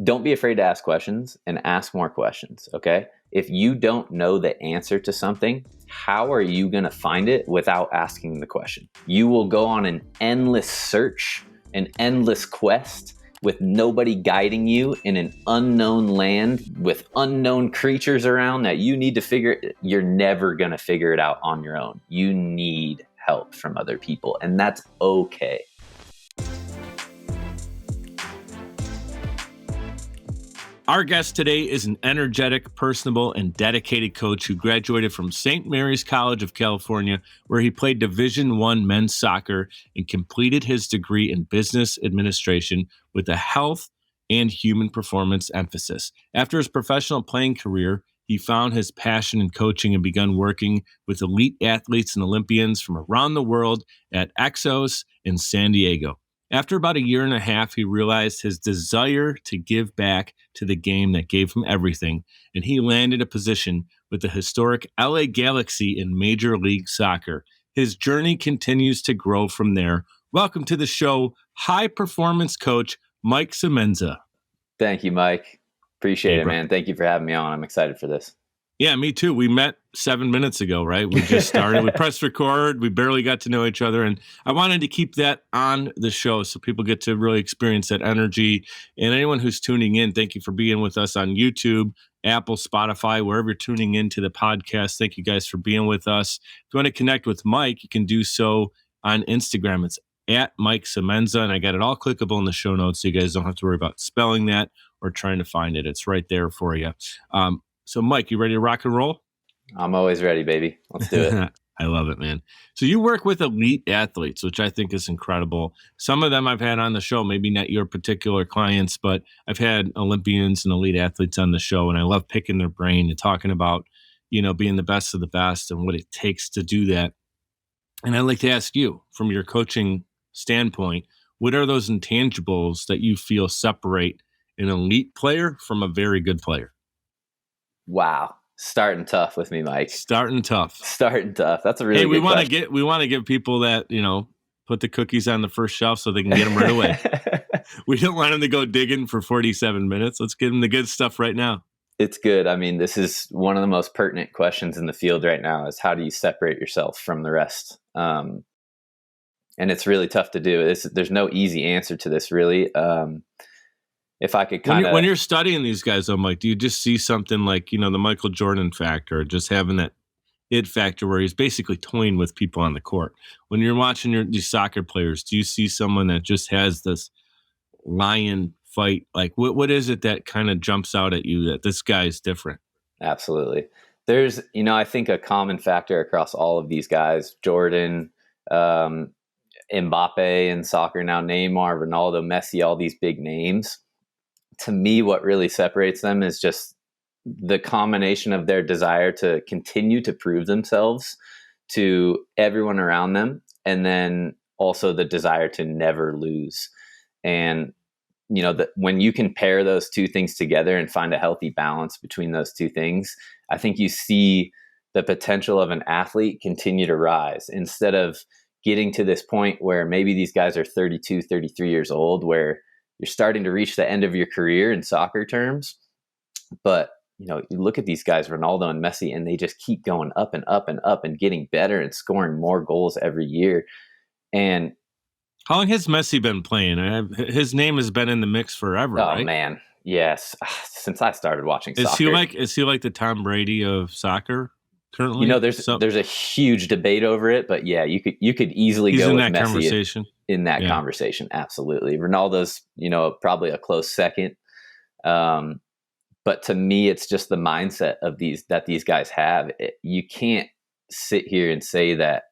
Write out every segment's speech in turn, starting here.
don't be afraid to ask questions and ask more questions. Okay. If you don't know the answer to something, how are you going to find it without asking the question? You will go on an endless search, an endless quest with nobody guiding you in an unknown land with unknown creatures around that you need to figure. You're never going to figure it out on your own. You need help from other people, and that's okay. Our guest today is an energetic, personable, and dedicated coach who graduated from St. Mary's College of California, where he played Division I men's soccer and completed his degree in business administration with a health and human performance emphasis. After his professional playing career, he found his passion in coaching and began working with elite athletes and Olympians from around the world at Exos in San Diego. After about a year and a half, he realized his desire to give back to the game that gave him everything, and he landed a position with the historic LA Galaxy in Major League Soccer. His journey continues to grow from there. Welcome to the show, high performance coach Mike Semenza. Thank you, Mike. Appreciate it, man. Thank you for having me on. I'm excited for this. Yeah, me too. We met 7 minutes ago, right? We just started. We pressed record. We barely got to know each other. And I wanted to keep that on the show so people get to really experience that energy. And anyone who's tuning in, thank you for being with us on YouTube, Apple, Spotify, wherever you're tuning into the podcast. Thank you guys for being with us. If you want to connect with Mike, you can do so on Instagram. It's at Mike Semenza. And I got it all clickable in the show notes so you guys don't have to worry about spelling that or trying to find it. It's right there for you. So, Mike, you ready to rock and roll? I'm always ready, baby. Let's do it. I love it, man. So you work with elite athletes, which I think is incredible. Some of them I've had on the show, maybe not your particular clients, but I've had Olympians and elite athletes on the show, and I love picking their brain and talking about, being the best of the best and what it takes to do that. And I'd like to ask you, from your coaching standpoint, what are those intangibles that you feel separate an elite player from a very good player? Wow. Starting tough with me, Mike. Starting tough. That's a really good question. We want to give people that, put the cookies on the first shelf so they can get them right away. We don't want them to go digging for 47 minutes. Let's give them the good stuff right now. It's good. I mean, this is one of the most pertinent questions in the field right now is how do you separate yourself from the rest? And it's really tough to do. There's no easy answer to this, really. If I could kind of... When you're studying these guys, though, Mike, do you just see something like, the Michael Jordan factor, just having that it factor where he's basically toying with people on the court? When you're watching these soccer players, do you see someone that just has this lion fight? Like, what is it that kind of jumps out at you that this guy is different? Absolutely. There's, I think a common factor across all of these guys, Jordan, Mbappe in soccer now, Neymar, Ronaldo, Messi, all these big names. To me, what really separates them is just the combination of their desire to continue to prove themselves to everyone around them, and then also the desire to never lose. And, when you can pair those two things together and find a healthy balance between those two things, I think you see the potential of an athlete continue to rise instead of getting to this point where maybe these guys are 32, 33 years old, where you're starting to reach the end of your career in soccer terms. But, you look at these guys, Ronaldo and Messi, and they just keep going up and up and up and getting better and scoring more goals every year. And how long has Messi been playing? His name has been in the mix forever, right? Oh, man. Yes. Since I started watching soccer. Is he like the Tom Brady of soccer currently? There's a huge debate over it, but yeah, you could easily go with Messi in that conversation. Absolutely. Ronaldo's, probably a close second. But to me, it's just the mindset of these guys have. You can't sit here and say that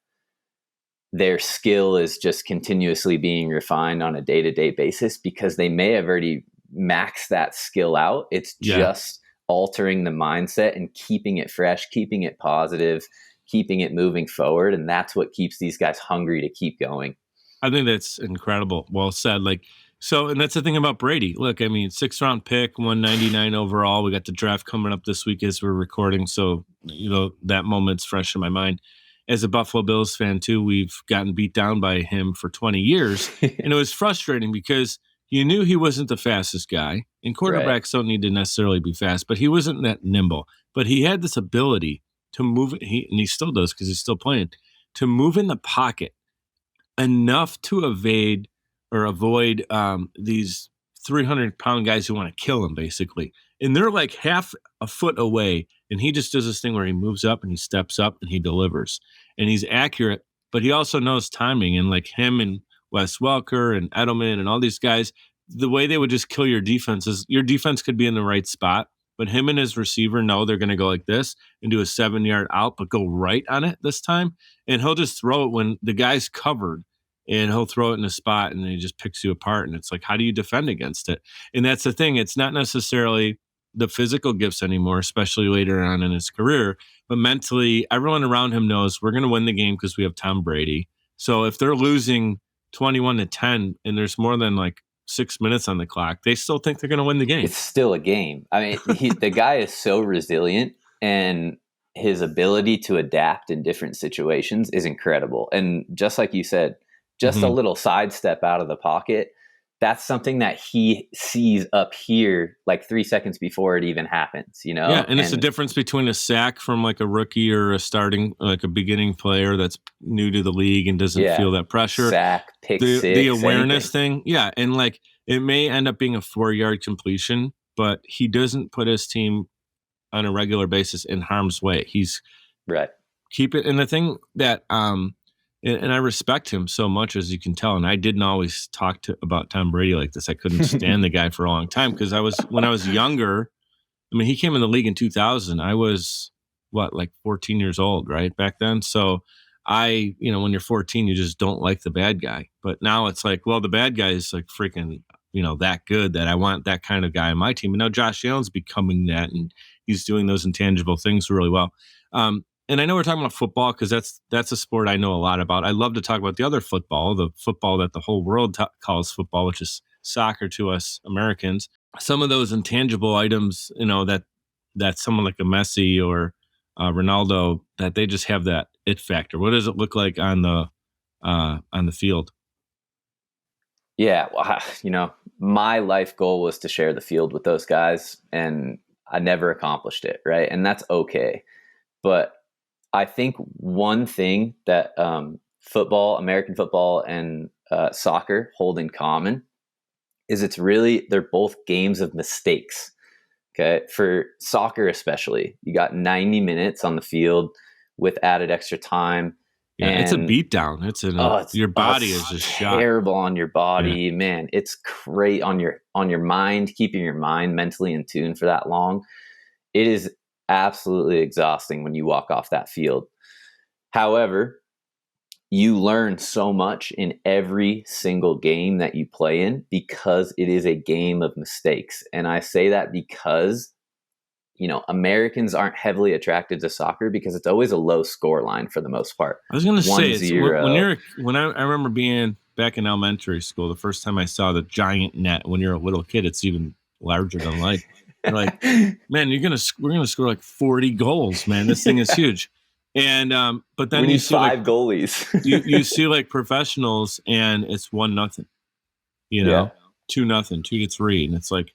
their skill is just continuously being refined on a day-to-day basis, because they may have already maxed that skill out. It's just altering the mindset and keeping it fresh, keeping it positive, keeping it moving forward. And that's what keeps these guys hungry to keep going. I think that's incredible. Well said. And that's the thing about Brady. Look, I mean, 6th round pick, 199 overall. We got the draft coming up this week as we're recording. So, that moment's fresh in my mind. As a Buffalo Bills fan too, we've gotten beat down by him for 20 years. And it was frustrating because You knew he wasn't the fastest guy, and quarterbacks don't need to necessarily be fast, but he wasn't that nimble. But he had this ability to move, and he still does because he's still playing, to move in the pocket enough to evade or avoid these 300-pound guys who want to kill him, basically. And they're like half a foot away, and he just does this thing where he moves up and he steps up and he delivers. And he's accurate, but he also knows timing. And like him and Wes Welker and Edelman and all these guys, the way they would just kill your defense is your defense could be in the right spot, but him and his receiver know they're going to go like this and do a 7-yard out, but go right on it this time. And he'll just throw it when the guy's covered, and he'll throw it in a spot, and then he just picks you apart. And it's like, how do you defend against it? And that's the thing. It's not necessarily the physical gifts anymore, especially later on in his career, but mentally, everyone around him knows we're going to win the game because we have Tom Brady. So if they're losing 21-10 and there's more than like 6 minutes on the clock, they still think they're going to win the game. It's still a game. I mean, the guy is so resilient, and his ability to adapt in different situations is incredible. And just like you said, just a little sidestep out of the pocket, that's something that he sees up here like 3 seconds before it even happens, you know? Yeah, and it's the difference between a sack from like a rookie or a starting, like a beginning player that's new to the league and doesn't feel that pressure. Sack, pick six, the awareness anything. thing. Yeah, and like it may end up being a 4-yard completion, but he doesn't put his team on a regular basis in harm's way. He's keep it. And the thing that and I respect him so much, as you can tell. And I didn't always talk about Tom Brady like this. I couldn't stand the guy for a long time because when I was younger. I mean, he came in the league in 2000. I was like 14 years old, right, back then. So when you're 14, you just don't like the bad guy. But now it's like, well, the bad guy is like freaking, that good that I want that kind of guy on my team. And now Josh Allen's becoming that, and he's doing those intangible things really well. And I know we're talking about football because that's a sport I know a lot about. I love to talk about the other football, the football that the whole world calls football, which is soccer to us Americans. Some of those intangible items, that someone like a Messi or Ronaldo, that they just have that it factor. What does it look like on the field? Yeah, well, my life goal was to share the field with those guys, and I never accomplished it, right? And that's okay. But I think one thing that football, American football, and soccer hold in common is they're both games of mistakes. Okay. For soccer, especially, you got 90 minutes on the field with added extra time. Yeah, and it's a beatdown. Your body is just terrible on your body, yeah. Man. It's great on your mind, keeping your mind mentally in tune for that long. It is absolutely exhausting when you walk off that field. However, you learn so much in every single game that you play in because it is a game of mistakes. And I say that because, Americans aren't heavily attracted to soccer because it's always a low score line for the most part. I was going to say, when I remember being back in elementary school, the first time I saw the giant net, when you're a little kid, it's even larger than life. You're like, man, we're gonna score like 40 goals, man. This thing is huge. And but then you see 5 goalies. you see like professionals, and it's 1-0, 2-0, 2-3, and it's like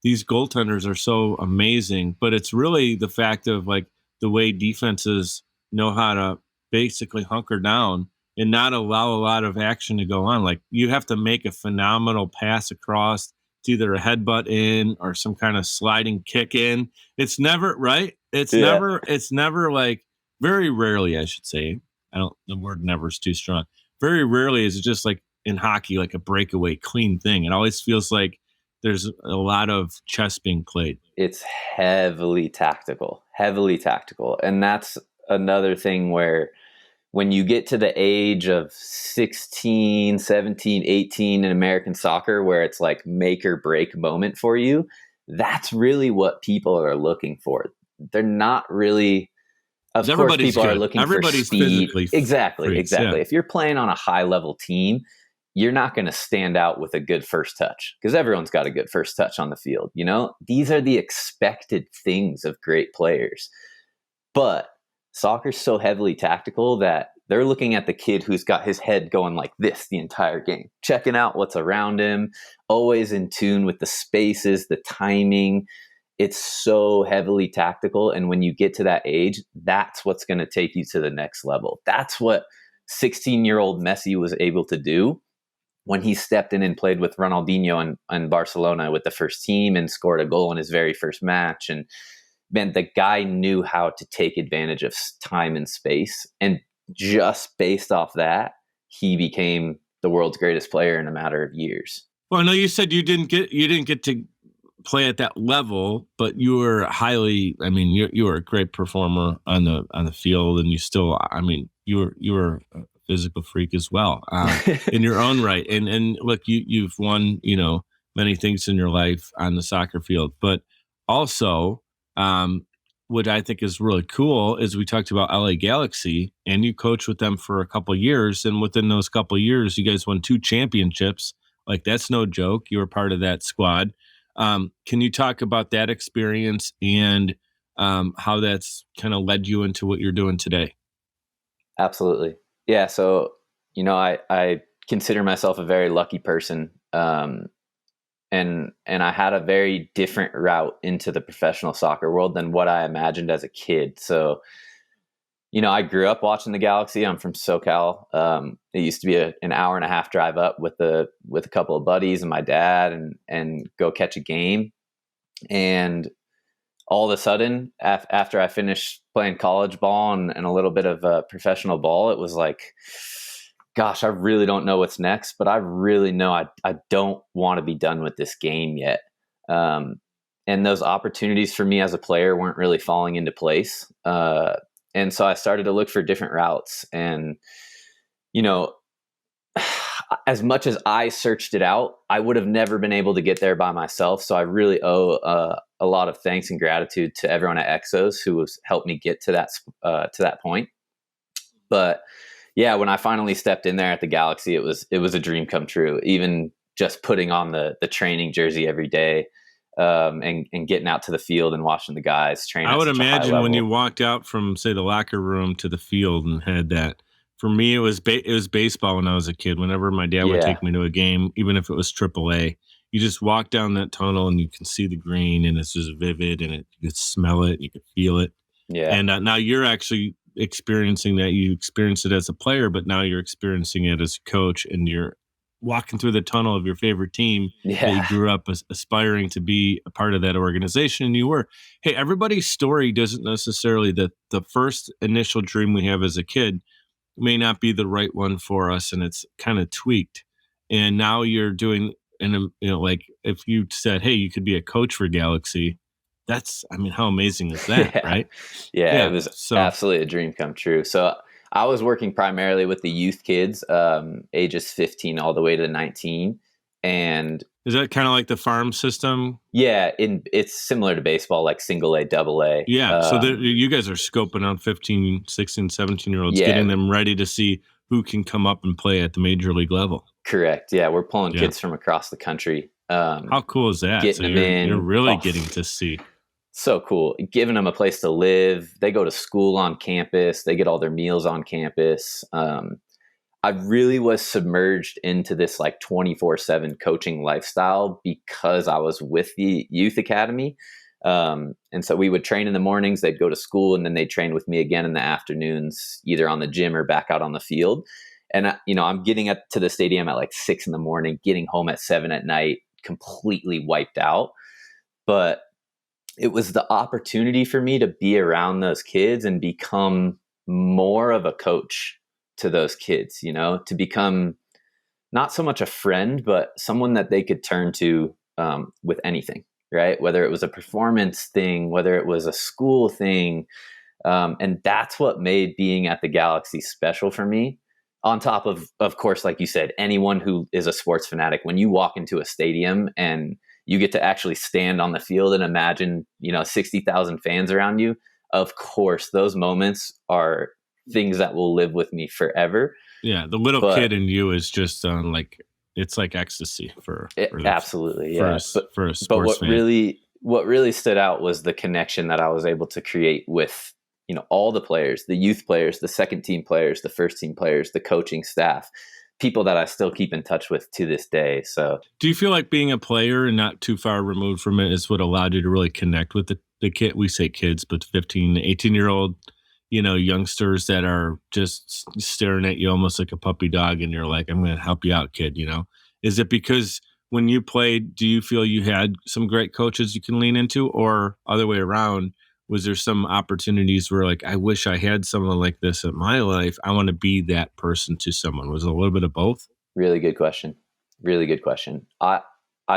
these goaltenders are so amazing. But it's really the fact of like the way defenses know how to basically hunker down and not allow a lot of action to go on. Like you have to make a phenomenal pass across. It's either a headbutt in or some kind of sliding kick in. It's never right. It's never like, very rarely, I should say. The word never is too strong. Very rarely is it just like in hockey, like a breakaway clean thing. It always feels like there's a lot of chess being played. It's heavily tactical. And that's another thing where when you get to the age of 16, 17, 18 in American soccer, where it's like make or break moment for you, that's really what people are looking for. They're not really, of course, people are looking for speed. Exactly. Yeah. If you're playing on a high level team, you're not going to stand out with a good first touch because everyone's got a good first touch on the field. These are the expected things of great players. But soccer's so heavily tactical that they're looking at the kid who's got his head going like this the entire game, checking out what's around him, always in tune with the spaces, the timing. It's so heavily tactical. And when you get to that age, that's what's going to take you to the next level. That's what 16-year-old Messi was able to do when he stepped in and played with Ronaldinho in Barcelona with the first team and scored a goal in his very first match. And man, the guy knew how to take advantage of time and space. And just based off that, he became the world's greatest player in a matter of years. Well, I know you said you didn't get to play at that level, but you were you were a great performer on the field, and you still, you were a physical freak as well, in your own right. And look, you've won, many things in your life on the soccer field, but also, what I think is really cool is we talked about LA Galaxy, and you coached with them for a couple of years, and within those couple of years, you guys won 2 championships. Like, that's no joke. You were part of that squad. Can you talk about that experience and how that's kind of led you into what you're doing today? Absolutely. Yeah. So, I consider myself a very lucky person. And I had a very different route into the professional soccer world than what I imagined as a kid. So, I grew up watching the Galaxy. I'm from SoCal. It used to be an hour and a half drive up with a couple of buddies and my dad and go catch a game. And all of a sudden, after I finished playing college ball and a little bit of professional ball, it was like, gosh, I really don't know what's next, but I really know I don't want to be done with this game yet. And those opportunities for me as a player weren't really falling into place. And so I started to look for different routes. And, as much as I searched it out, I would have never been able to get there by myself. So I really owe a lot of thanks and gratitude to everyone at Exos who has helped me get to that point. But yeah, when I finally stepped in there at the Galaxy, it was a dream come true. Even just putting on the training jersey every day. And getting out to the field and watching the guys train. I would imagine when you walked out from, say, the locker room to the field and had that. For me, it was baseball when I was a kid. Whenever my dad would take me to a game, even if it was AAA, you just walk down that tunnel and you can see the green, and it's just vivid, and you could smell it, you could feel it. Yeah. And now you're actually experiencing that. You experienced it as a player, but now you're experiencing it as a coach, and you're walking through the tunnel of your favorite team that you grew up aspiring to be a part of that organization, and you were. Hey, everybody's story doesn't necessarily, the first initial dream we have as a kid may not be the right one for us, and it's kind of tweaked. And now you're doing, and like if you said, hey, you could be a coach for Galaxy, that's, how amazing is that, right? Yeah, it was absolutely a dream come true. So I was working primarily with the youth kids, ages 15 all the way to 19. And is that kind of like the farm system? Yeah, it's similar to baseball, like single A, double A. Yeah, so you guys are scoping out 15, 16, 17-year-olds, getting them ready to see who can come up and play at the major league level. Correct. Yeah, we're pulling kids from across the country. How cool is that? Getting them in. You're really getting to see. So cool. Giving them a place to live. They go to school on campus. They get all their meals on campus. I really was submerged into this like 24/7 coaching lifestyle because I was with the youth academy. And so we would train in the mornings, they'd go to school, and then they'd train with me again in the afternoons, either on the gym or back out on the field. And, I'm getting up to the stadium at like 6 a.m, getting home at 7 p.m, completely wiped out. But it was the opportunity for me to be around those kids and become more of a coach to those kids, to become not so much a friend, but someone that they could turn to with anything, right? Whether it was a performance thing, whether it was a school thing. And that's what made being at the Galaxy special for me. On top of course, like you said, anyone who is a sports fanatic, when you walk into a stadium and you get to actually stand on the field and imagine, 60,000 fans around you, of course, those moments are things that will live with me forever. Yeah, the little kid in you is just it's like ecstasy for absolutely, yeah. For a sports fan. What really stood out was the connection that I was able to create with all the players, the youth players, the second team players, the first team players, the coaching staff, people that I still keep in touch with to this day. So do you feel like being a player and not too far removed from it is what allowed you to really connect with the kid? We say kids, but 15, 18-year-old, youngsters that are just staring at you almost like a puppy dog, and you're like, I'm going to help you out, kid, Is it because when you played, do you feel you had some great coaches you can lean into, or other way around? Was there some opportunities where like, I wish I had someone like this in my life. I want to be that person to someone. Was it a little bit of both? Really good question. Really good question. I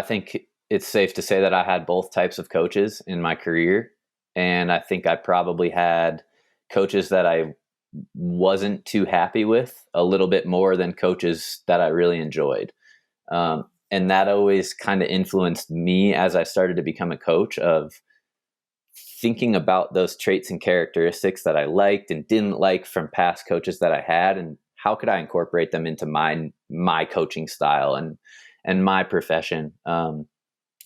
think it's safe to say that I had both types of coaches in my career. And I think I probably had coaches that I wasn't too happy with a little bit more than coaches that I really enjoyed. And that always kind of influenced me as I started to become a coach, of thinking about those traits and characteristics that I liked and didn't like from past coaches that I had, and how could I incorporate them into my coaching style and my profession. And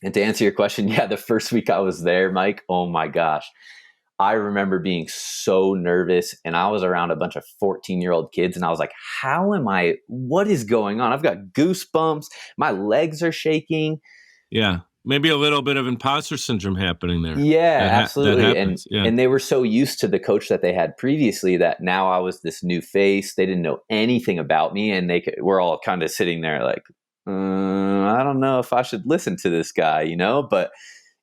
to answer your question, yeah, the first week I was there, Mike, oh my gosh, I remember being so nervous, and I was around a bunch of 14-year-old kids, and I was like, what is going on? I've got goosebumps. My legs are shaking. Yeah. Maybe a little bit of imposter syndrome happening there. Yeah, absolutely. And and they were so used to the coach that they had previously that now I was this new face. They didn't know anything about me, and we're all kind of sitting there like, I don't know if I should listen to this guy, but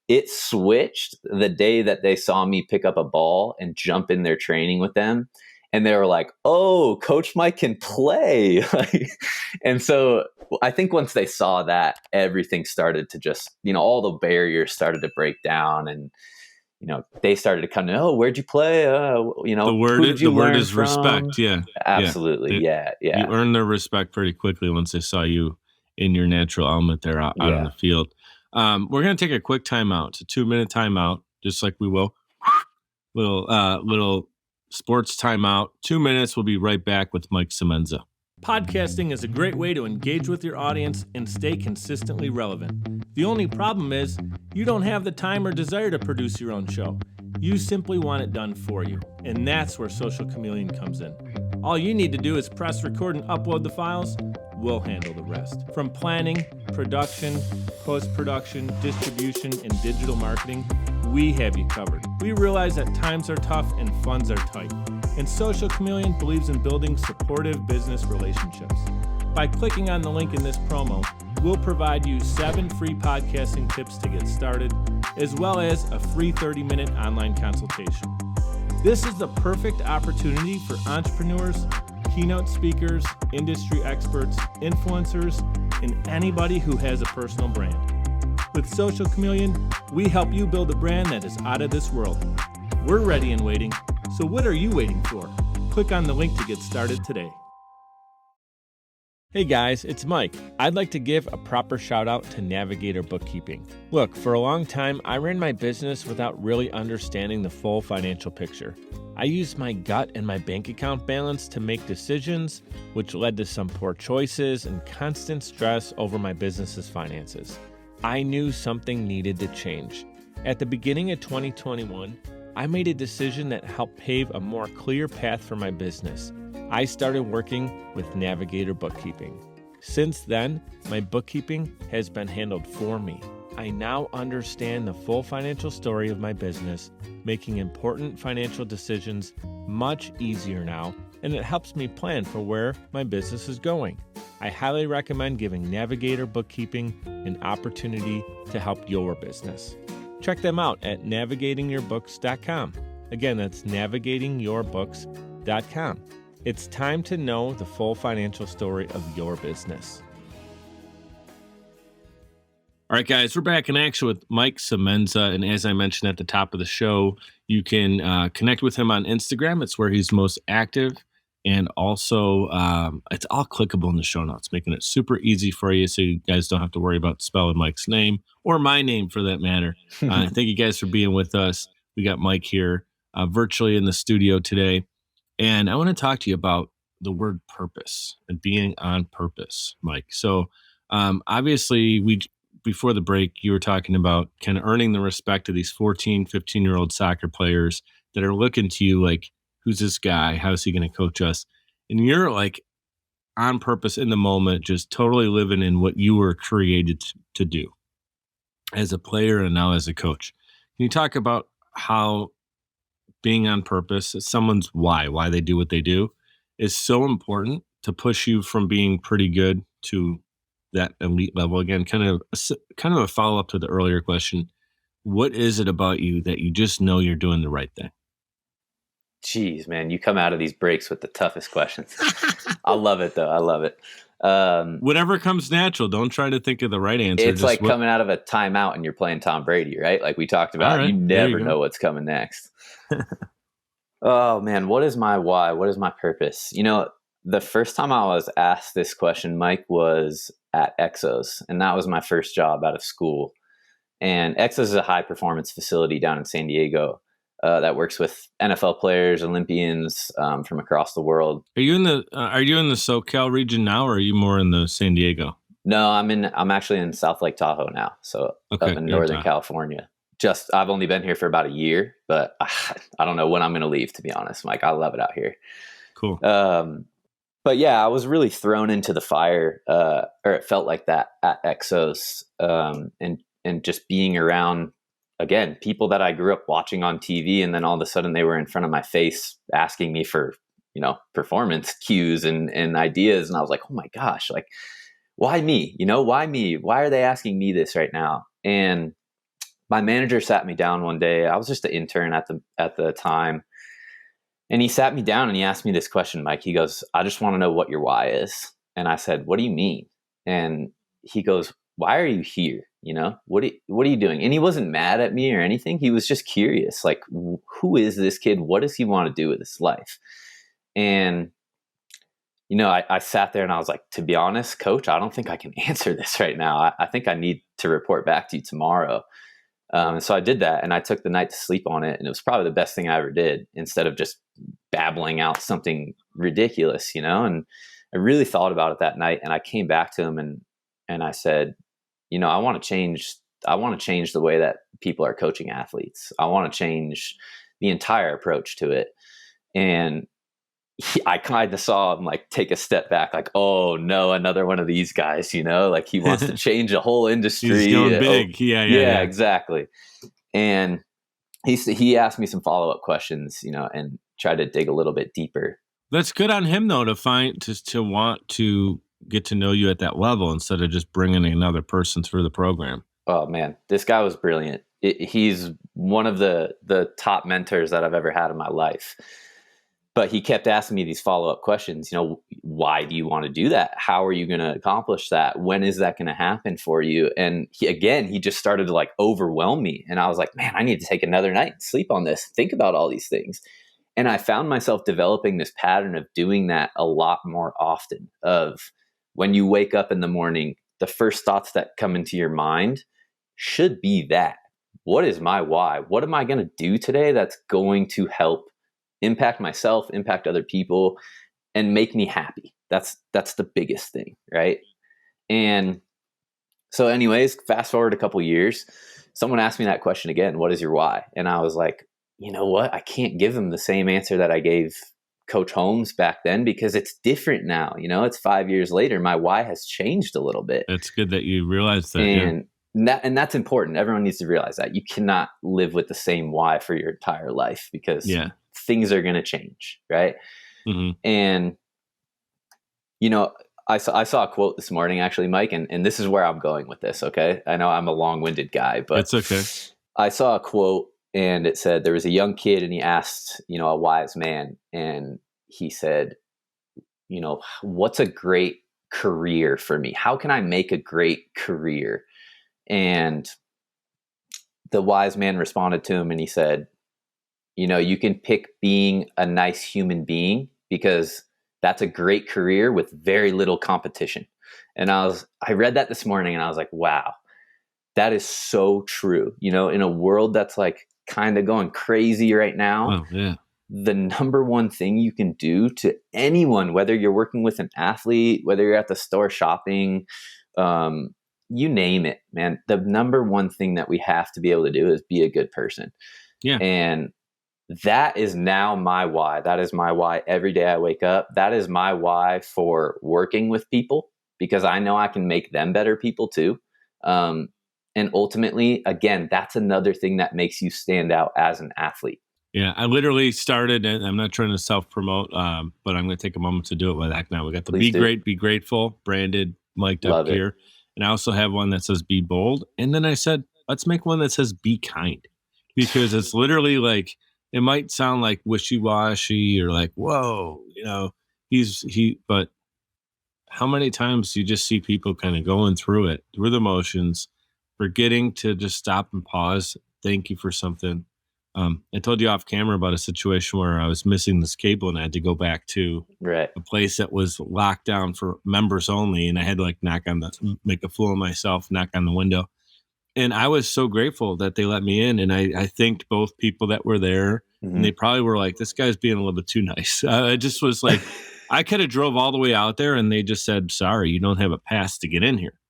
it switched the day that they saw me pick up a ball and jump in their training with them. And they were like, oh, Coach Mike can play. And so I think once they saw that, everything started to just, all the barriers started to break down, and, they started to come to, oh, where'd you play? The word is respect. Yeah. Absolutely. Yeah. You earn their respect pretty quickly once they saw you in your natural element there out on the field. We're going to take a quick timeout. It's a 2-minute timeout, just like we will. Little sports timeout. 2 minutes. We'll be right back with Mike Semenza. Podcasting is a great way to engage with your audience and stay consistently relevant. The only problem is you don't have the time or desire to produce your own show. You simply want it done for you, and that's where Social Chameleon comes in. All you need to do is press record and upload the files. We'll handle the rest. From planning, production, post-production, distribution, and digital marketing, we have you covered. We realize that times are tough and funds are tight, and Social Chameleon believes in building supportive business relationships. By clicking on the link in this promo, we'll provide you 7 free podcasting tips to get started, as well as a free 30-minute online consultation. This is the perfect opportunity for entrepreneurs, keynote speakers, industry experts, influencers, and anybody who has a personal brand. With Social Chameleon, we help you build a brand that is out of this world. We're ready and waiting, so what are you waiting for? Click on the link to get started today. Hey guys, it's Mike. I'd like to give a proper shout out to Navigator Bookkeeping. Look, for a long time, I ran my business without really understanding the full financial picture. I used my gut and my bank account balance to make decisions, which led to some poor choices and constant stress over my business's finances. I knew something needed to change. At the beginning of 2021, I made a decision that helped pave a more clear path for my business. I started working with Navigator Bookkeeping. Since then, my bookkeeping has been handled for me. I now understand the full financial story of my business, making important financial decisions much easier now, and it helps me plan for where my business is going. I highly recommend giving Navigator Bookkeeping an opportunity to help your business. Check them out at navigatingyourbooks.com. Again, that's navigatingyourbooks.com. It's time to know the full financial story of your business. All right, guys, we're back in action with Mike Semenza. And as I mentioned at the top of the show, you can connect with him on Instagram. It's where he's most active. And also, it's all clickable in the show notes, making it super easy for you so you guys don't have to worry about spelling Mike's name or my name for that matter. Thank you guys for being with us. We got Mike here virtually in the studio today. And I want to talk to you about the word purpose and being on purpose, Mike. So obviously, before the break, you were talking about kind of earning the respect of these 14, 15-year-old soccer players that are looking to you like, who's this guy? How's he going to coach us? And you're like on purpose in the moment, just totally living in what you were created to do as a player and now as a coach. Can you talk about how being on purpose, someone's why they do what they do, is so important to push you from being pretty good to that elite level? Again, kind of a follow up to the earlier question. What is it about you that you just know you're doing the right thing? Jeez, man, you come out of these breaks with the toughest questions. I love it, though. I love it. Whatever comes natural. Don't try to think of the right answer. It's like coming out of a timeout and you're playing Tom Brady, right? Like we talked about, right, you never know what's coming next. Oh, man, what is my why? What is my purpose? The first time I was asked this question, Mike, was at Exos, and that was my first job out of school. And Exos is a high-performance facility down in San Diego that works with NFL players, Olympians from across the world. Are you in the SoCal region now, or are you more in the San Diego? No, I'm actually in South Lake Tahoe now, so up in Northern California. I've only been here for about a year, but I don't know when I'm going to leave, to be honest, Mike. I love it out here. Cool. But yeah, I was really thrown into the fire, or it felt like that at Exos, and just being around, again, people that I grew up watching on TV, and then all of a sudden they were in front of my face asking me for, performance cues and ideas. And I was like, oh my gosh, like, why me? Why me? Why are they asking me this right now? And my manager sat me down one day. I was just an intern at the time. And he sat me down and he asked me this question, Mike. He goes, I just want to know what your why is. And I said, what do you mean? And he goes, why are you here? What are you doing? And he wasn't mad at me or anything. He was just curious. Like, who is this kid? What does he want to do with his life? And, I sat there and I was like, to be honest, coach, I don't think I can answer this right now. I think I need to report back to you tomorrow. And so I did that, and I took the night to sleep on it. And it was probably the best thing I ever did, instead of just babbling out something ridiculous, and I really thought about it that night. And I came back to him and I said, I want to change the way that people are coaching athletes. I want to change the entire approach to it. And I kind of saw him like take a step back, like, oh no, another one of these guys, like he wants to change a whole industry. He's going big. Yeah, exactly. And he asked me some follow-up questions, and tried to dig a little bit deeper. That's good on him, though, to want to get to know you at that level instead of just bringing another person through the program. Oh man, this guy was brilliant. He's one of the top mentors that I've ever had in my life. But he kept asking me these follow-up questions. Why do you want to do that? How are you going to accomplish that? When is that going to happen for you? And he just started to like overwhelm me. And I was like, man, I need to take another night and sleep on this. Think about all these things. And I found myself developing this pattern of doing that a lot more often. Of when you wake up in the morning, the first thoughts that come into your mind should be that. What is my why? What am I going to do today that's going to help impact myself, impact other people, and make me happy? That's the biggest thing, right? And so anyways, fast forward a couple years, someone asked me that question again, what is your why? And I was like, you know what? I can't give them the same answer that I gave Coach Holmes back then, because it's different now. It's 5 years later. My why has changed a little bit. That's good that you realized that. And that's important. Everyone needs to realize that. You cannot live with the same why for your entire life, because things are going to change, right? Mm-hmm. And, I saw a quote this morning, actually, Mike, and this is where I'm going with this, okay? I know I'm a long-winded guy, but it's okay. I saw a quote, and it said, there was a young kid, and he asked, a wise man, and he said, what's a great career for me? How can I make a great career? And the wise man responded to him, and he said, you can pick being a nice human being, because that's a great career with very little competition. And I read that this morning, and I was like, wow, that is so true. In a world that's like kind of going crazy right now, the number one thing you can do to anyone, whether you're working with an athlete, whether you're at the store shopping, you name it, man, the number one thing that we have to be able to do is be a good person. Yeah. And that is now my why. That is my why every day I wake up. That is my why for working with people, because I know I can make them better people too. And ultimately, again, that's another thing that makes you stand out as an athlete. Yeah, I literally started, and I'm not trying to self promote, but I'm going to take a moment to do it with Act Now. We got the Please Be do. Great, Be Grateful branded mic'd up Love it. gear. And I also have one that says Be Bold. And then I said, let's make one that says Be Kind, because it's literally like, it might sound like wishy washy or like, whoa, but how many times do you just see people kind of going through the motions, forgetting to just stop and pause, thank you for something. I told you off camera about a situation where I was missing this cable and I had to go back to Right. a place that was locked down for members only. And I had to like make a fool of myself, knock on the window. And I was so grateful that they let me in. And I thanked both people that were there. And they probably were like, this guy's being a little bit too nice. I just was like, I could have drove all the way out there and they just said, sorry, you don't have a pass to get in here.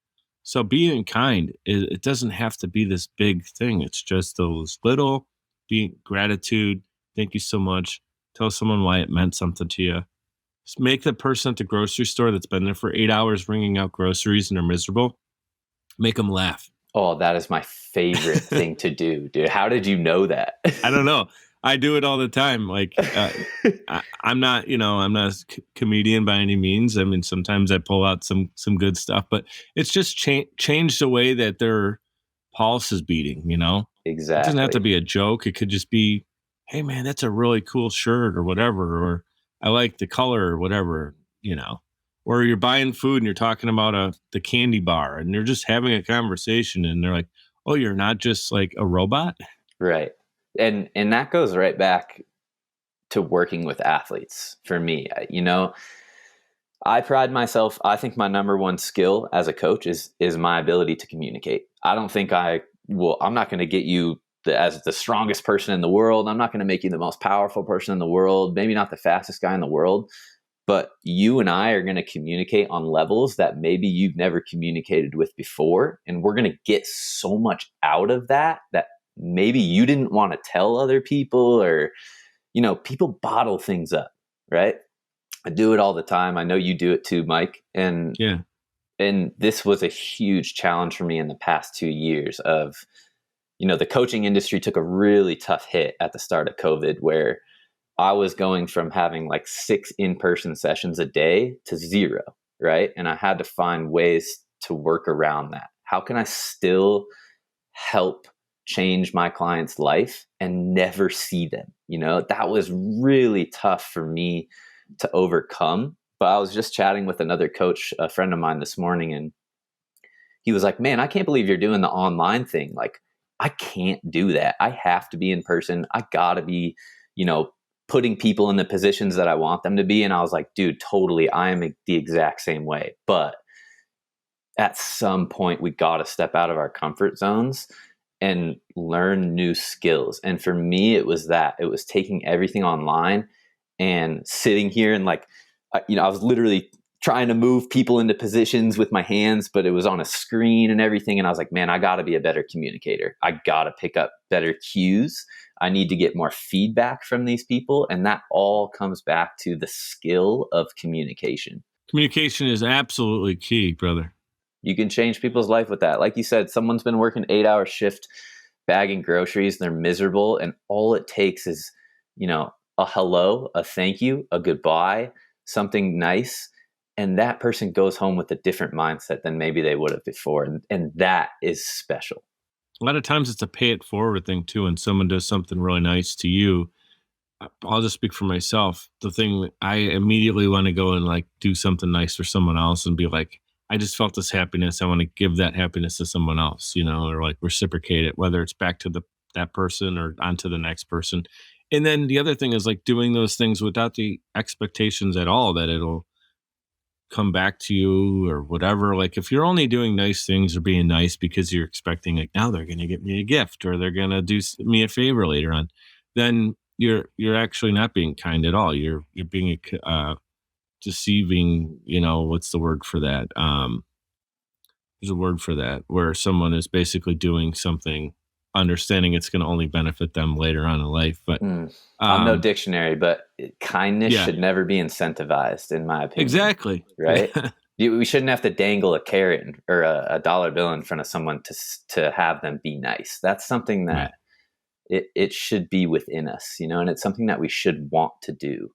So being kind, it doesn't have to be this big thing. It's just those little being gratitude. Thank you so much. Tell someone why it meant something to you. Just make the person at the grocery store that's been there for 8 hours bringing out groceries and are miserable, make them laugh. Oh, that is my favorite thing to do, dude. How did you know that? I don't know. I do it all the time. Like I'm not a comedian by any means. I mean, sometimes I pull out some good stuff, but it's just changed the way that their pulse is beating. Exactly. It doesn't have to be a joke. It could just be, hey man, that's a really cool shirt or whatever, or I like the color or whatever. Or you're buying food and you're talking about the candy bar and you're just having a conversation and they're like, oh, you're not just like a robot. Right. And that goes right back to working with athletes for me. I pride myself. I think my number one skill as a coach is my ability to communicate. I don't think I'm not going to get you as the strongest person in the world. I'm not going to make you the most powerful person in the world, maybe not the fastest guy in the world, but you and I are going to communicate on levels that maybe you've never communicated with before. And we're going to get so much out of that maybe you didn't want to tell other people, or, people bottle things up, right? I do it all the time. I know you do it too, Mike. And yeah. And this was a huge challenge for me in the past 2 years of, the coaching industry took a really tough hit at the start of COVID, where I was going from having like 6 in-person sessions a day to 0, right? And I had to find ways to work around that. How can I still help change my client's life and never see them? That was really tough for me to overcome. But I was just chatting with another coach, a friend of mine this morning, and he was like, man, I can't believe you're doing the online thing. Like, I can't do that. I have to be in person. I gotta be, putting people in the positions that I want them to be. And I was like, dude, totally. I am the exact same way. But at some point, we got to step out of our comfort zones and learn new skills. And for me, it was taking everything online and sitting here and I was literally trying to move people into positions with my hands, but it was on a screen and everything. And I was like, man, I got to be a better communicator. I got to pick up better cues. I need to get more feedback from these people. And that all comes back to the skill of communication. Communication is absolutely key, brother. You can change people's life with that. Like you said, someone's been working 8-hour shift bagging groceries. They're miserable. And all it takes is, a hello, a thank you, a goodbye, something nice. And that person goes home with a different mindset than maybe they would have before. And that is special. A lot of times it's a pay it forward thing too. When someone does something really nice to you, I'll just speak for myself. The thing I immediately want to go and like do something nice for someone else and be like, I just felt this happiness. I want to give that happiness to someone else, or like reciprocate it, whether it's back to that person or onto the next person. And then the other thing is like doing those things without the expectations at all that it'll come back to you or whatever. Like if you're only doing nice things or being nice because you're expecting like, now they're going to get me a gift or they're going to do me a favor later on, then you're actually not being kind at all. You're being deceiving. What's the word for that? There's a word for that, where someone is basically doing something understanding it's going to only benefit them later on in life. But I'm no dictionary, but kindness should never be incentivized, in my opinion. Exactly. Right? We shouldn't have to dangle a carrot or a dollar bill in front of someone to have them be nice. That's something that it should be within us, and it's something that we should want to do.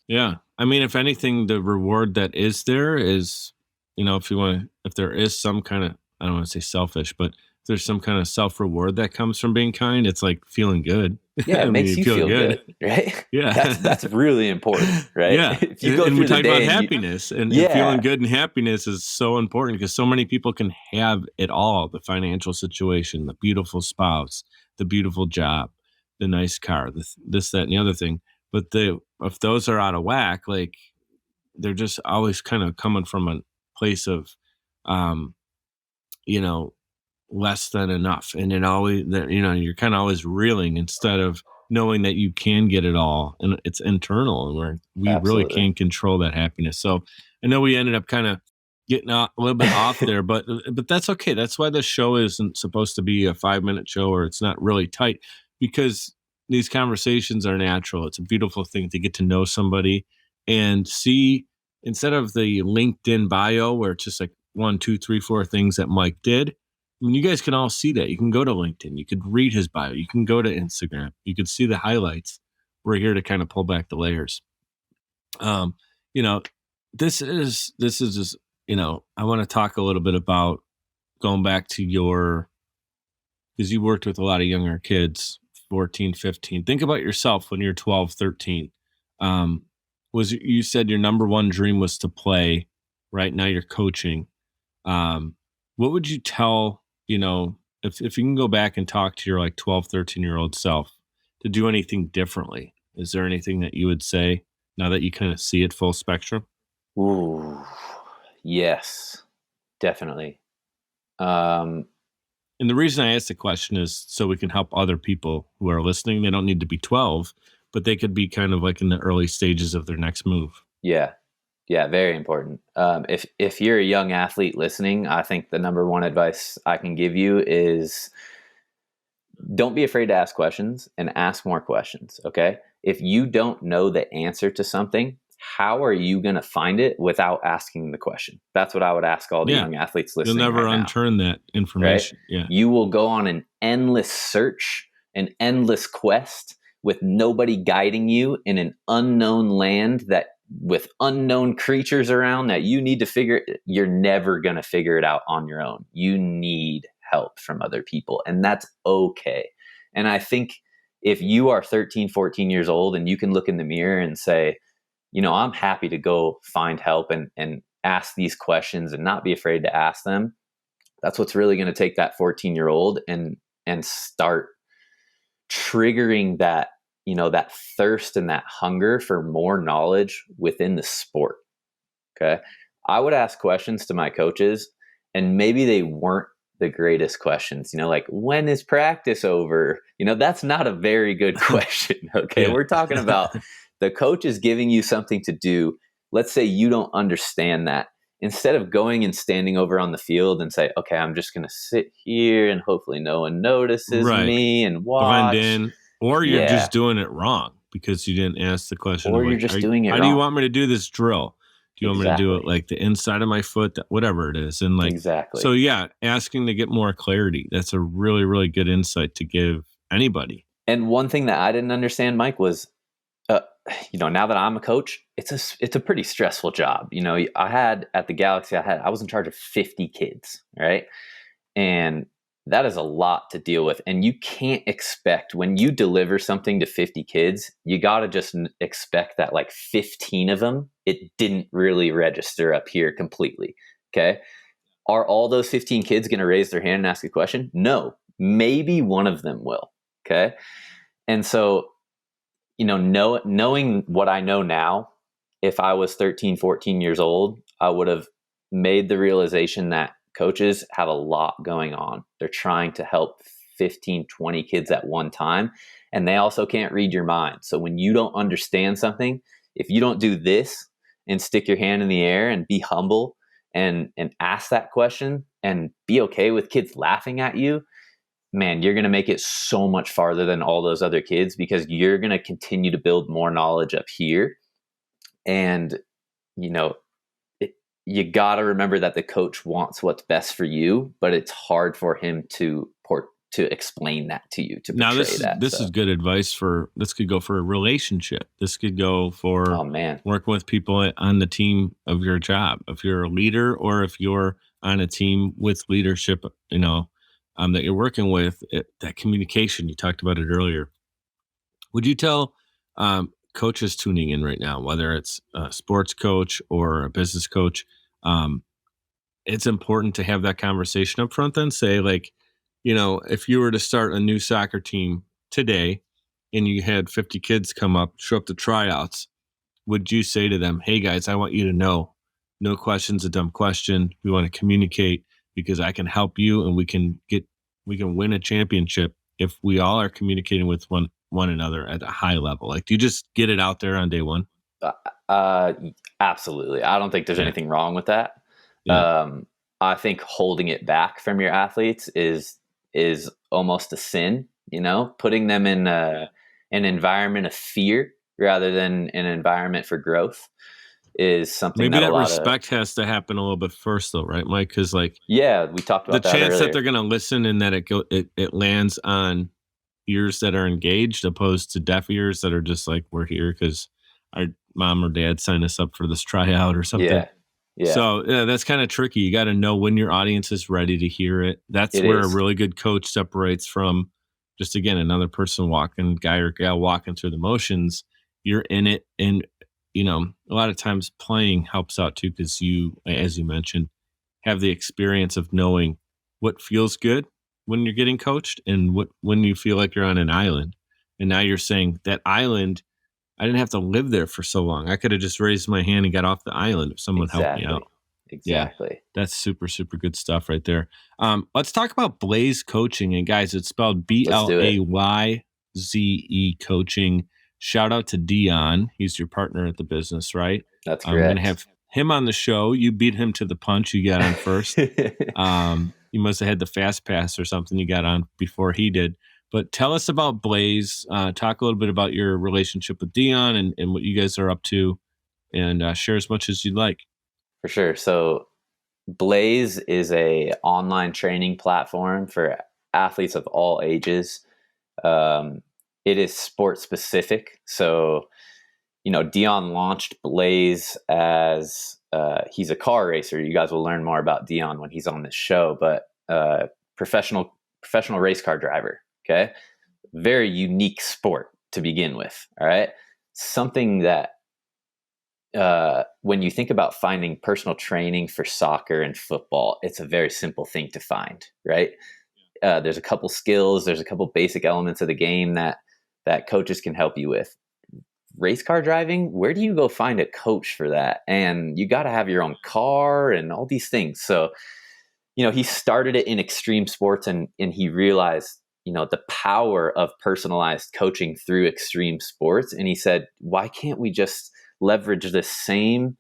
Yeah. I mean, if anything, the reward that is there is, if there is some kind of, I don't want to say selfish, but if there's some kind of self reward that comes from being kind, it's like feeling good. Yeah, it makes you feel good, right? Yeah. That's really important, right? Yeah. If you go and through we talk the day about happiness and Yeah. feeling good and happiness is so important because so many people can have it all, the financial situation, the beautiful spouse, the beautiful job, the nice car, this, that, and the other thing. But if those are out of whack, like they're just always kind of coming from a place of, less than enough. And it always, you're kind of always reeling instead of knowing that you can get it all. And it's internal and we Absolutely. really can control that happiness. So I know we ended up kind of getting a little bit off there, but that's okay. That's why the show isn't supposed to be a 5-minute show or it's not really tight, because these conversations are natural. It's a beautiful thing to get to know somebody and see, instead of the LinkedIn bio where it's just like 1, 2, 3, 4 things that Mike did. I mean, you guys can all see that. You can go to LinkedIn. You could read his bio. You can go to Instagram. You could see the highlights. We're here to kind of pull back the layers. This is just, I want to talk a little bit about going back to because you worked with a lot of younger kids, 14, 15. Think about yourself when you're 12, 13. You said your number one dream was to play. Right now you're coaching. What would you tell, if you can go back and talk to your like 12, 13-year-old self to do anything differently? Is there anything that you would say now that you kind of see it full spectrum? Ooh, yes, definitely. And the reason I asked the question is so we can help other people who are listening. They don't need to be 12, but they could be kind of like in the early stages of their next move. Yeah. Yeah, very important. If you're a young athlete listening, I think the number one advice I can give you is don't be afraid to ask questions and ask more questions, okay? If you don't know the answer to something, how are you going to find it without asking the question? That's what I would ask all the young athletes listening. You'll never right unturn now, that information. right? Yeah. You will go on an endless search, an endless quest with nobody guiding you in an unknown land with unknown creatures around that you need to you're never going to figure it out on your own. You need help from other people, and that's okay. And I think if you are 13, 14 years old and you can look in the mirror and say, I'm happy to go find help and ask these questions and not be afraid to ask them, that's what's really going to take that 14-year-old and start triggering that, that thirst and that hunger for more knowledge within the sport. Okay. I would ask questions to my coaches, and maybe they weren't the greatest questions, like, when is practice over? That's not a very good question. Okay. Yeah. We're talking about the coach is giving you something to do. Let's say you don't understand that. Instead of going and standing over on the field and say, okay, I'm just going to sit here and hopefully no one notices me and watch. Blend in, or you're just doing it wrong because you didn't ask the question. Or you're just doing it wrong. How do you want me to do this drill? Do you want me to do it like the inside of my foot, whatever it is? And like, exactly. So yeah, asking to get more clarity. That's a really, really good insight to give anybody. And one thing that I didn't understand, Mike, was, now that I'm a coach, it's a pretty stressful job. I had at the Galaxy, I was in charge of 50 kids, right? And that is a lot to deal with. And you can't expect, when you deliver something to 50 kids, you got to just expect that like 15 of them, it didn't really register up here completely. Okay. Are all those 15 kids going to raise their hand and ask a question? No, maybe one of them will. Okay. And so, knowing what I know now, if I was 13, 14 years old, I would have made the realization that coaches have a lot going on. They're trying to help 15, 20 kids at one time, and they also can't read your mind. So when you don't understand something, if you don't do this and stick your hand in the air and be humble and ask that question and be okay with kids laughing at you, man, you're going to make it so much farther than all those other kids because you're going to continue to build more knowledge up here. And, you know, you got to remember that the coach wants what's best for you, but it's hard for him to explain that to you, to now portray that. This is good advice this could go for a relationship. This could go for working with people on the team of your job. If you're a leader or if you're on a team with leadership, that you're working with, that communication, you talked about it earlier. Would you tell coaches tuning in right now, whether it's a sports coach or a business coach, it's important to have that conversation up front, then say, like, if you were to start a new soccer team today and you had 50 kids show up to tryouts, would you say to them, hey guys, I want you to know, no question's a dumb question. We want to communicate because I can help you and we can win a championship if we all are communicating with one another at a high level? Like, do you just get it out there on day one? Absolutely. I don't think there's anything wrong with that. Yeah. I think holding it back from your athletes is almost a sin, putting them in an environment of fear rather than an environment for growth is something. Maybe that respect has to happen a little bit first, though, right, Mike? Because we talked about the chance earlier. that they're going to listen and that it lands on ears that are engaged opposed to deaf ears that are just like, we're here because our mom or dad signed us up for this tryout or something. Yeah. So that's kind of tricky. You got to know when your audience is ready to hear it. That's where a really good coach separates from just, again, another person guy or gal walking through the motions. You're in it. And, a lot of times playing helps out too, because you, as you mentioned, have the experience of knowing what feels good when you're getting coached and when you feel like you're on an island. And now you're saying that island, I didn't have to live there for so long. I could have just raised my hand and got off the island if someone helped me out. Exactly. Yeah, that's super, super good stuff right there. Let's talk about Blayze Coaching. And guys, it's spelled Blayze Coaching. Shout out to Dion. He's your partner at the business, right? That's correct. I'm going to have him on the show. You beat him to the punch. You got on first. You must have had the fast pass or something. You got on before he did. But tell us about Blayze. Talk a little bit about your relationship with Dion and what you guys are up to, and share as much as you'd like. For sure. So Blayze is a online training platform for athletes of all ages. It is sport specific. So, Dion launched Blayze as he's a car racer. You guys will learn more about Dion when he's on this show, but professional race car driver. Okay. Very unique sport to begin with. All right. Something that when you think about finding personal training for soccer and football, it's a very simple thing to find, right? There's a couple skills, there's a couple basic elements of the game that coaches can help you with. Race car driving, where do you go find a coach for that? And you got to have your own car and all these things. So, he started it in extreme sports and he realized, the power of personalized coaching through extreme sports. And he said, why can't we just leverage the same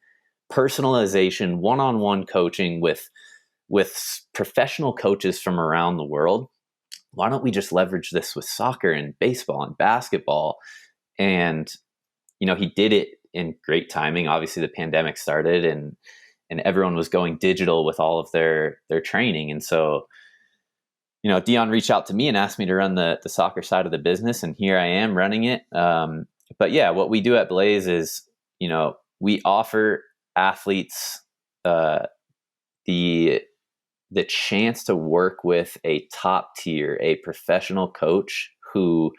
personalization, one-on-one coaching with professional coaches from around the world? Why don't we just leverage this with soccer and baseball and basketball? And, he did it in great timing. Obviously the pandemic started and everyone was going digital with all of their training. And so, Dion reached out to me and asked me to run the soccer side of the business. And here I am running it. But yeah, what we do at Blayze is, we offer athletes the chance to work with a top tier, a professional coach who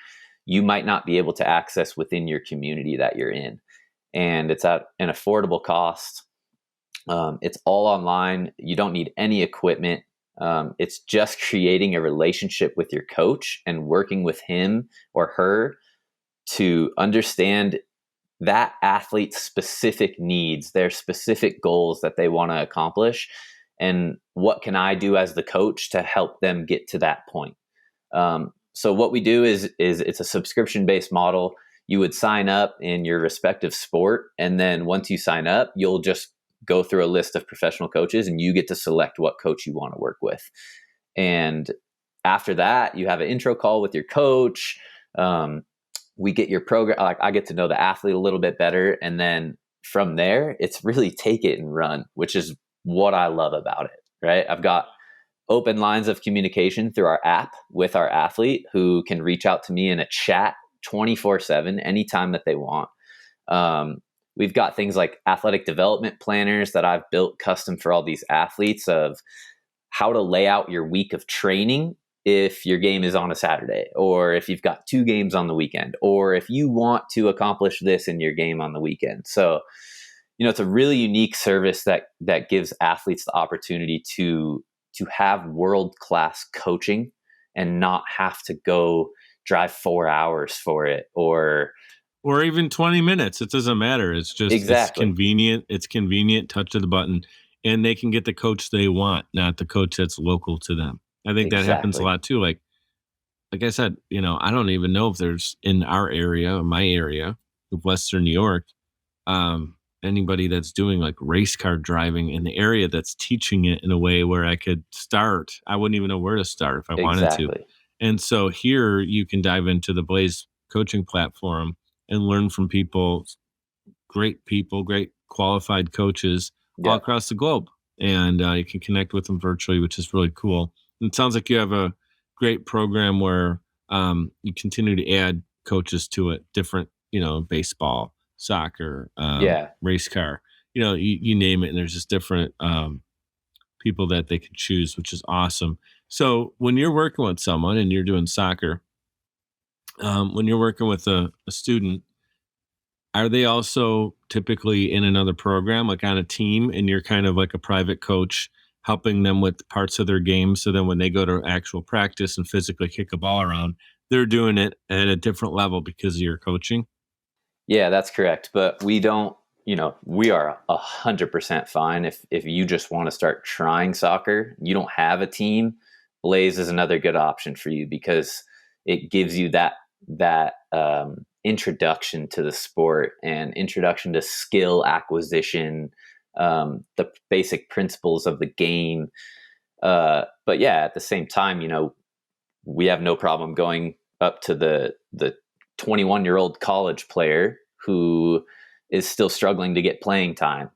you might not be able to access within your community that you're in. And it's at an affordable cost. It's all online. You don't need any equipment. It's just creating a relationship with your coach and working with him or her to understand that athlete's specific needs, their specific goals that they want to accomplish, and what can I do as the coach to help them get to that point. So what we do is it's a subscription-based model. You would sign up in your respective sport, and then once you sign up, you'll just go through a list of professional coaches and you get to select what coach you want to work with. And after that, you have an intro call with your coach. We get your program. Like, I get to know the athlete a little bit better. And then from there, it's really take it and run, which is what I love about it, right? I've got open lines of communication through our app with our athlete, who can reach out to me in a chat 24/7 anytime that they want. We've got things like athletic development planners that I've built custom for all these athletes, of how to lay out your week of training if your game is on a Saturday, or if you've got 2 games on the weekend, or if you want to accomplish this in your game on the weekend. So, it's a really unique service that gives athletes the opportunity to have world-class coaching and not have to go drive 4 hours for it, or even 20 minutes. It doesn't matter. It's just, exactly. It's convenient. It's convenient. Touch of the button, and they can get the coach they want, not the coach that's local to them. I think that happens a lot too. Like I said, I don't even know if there's in our area, my area of Western New York, anybody that's doing like race car driving in the area that's teaching it in a way where I could start. I wouldn't even know where to start if I wanted to. And so here you can dive into the Blayze coaching platform and learn from great qualified coaches all across the globe. And you can connect with them virtually, which is really cool. And it sounds like you have a great program where you continue to add coaches to it, different, baseball, soccer, race car, you name it. And there's just different people that they can choose, which is awesome. So when you're working with someone and you're doing soccer, when you're working with a student, are they also typically in another program, like on a team, and you're kind of like a private coach helping them with parts of their game? So then when they go to actual practice and physically kick a ball around, they're doing it at a different level because of your coaching? Yeah, that's correct. But we don't, we are 100% fine. If you just want to start trying soccer, you don't have a team, Blayze is another good option for you, because it gives you that introduction to the sport and introduction to skill acquisition, the basic principles of the game. But yeah, at the same time, we have no problem going up to the 21-year-old college player who is still struggling to get playing time,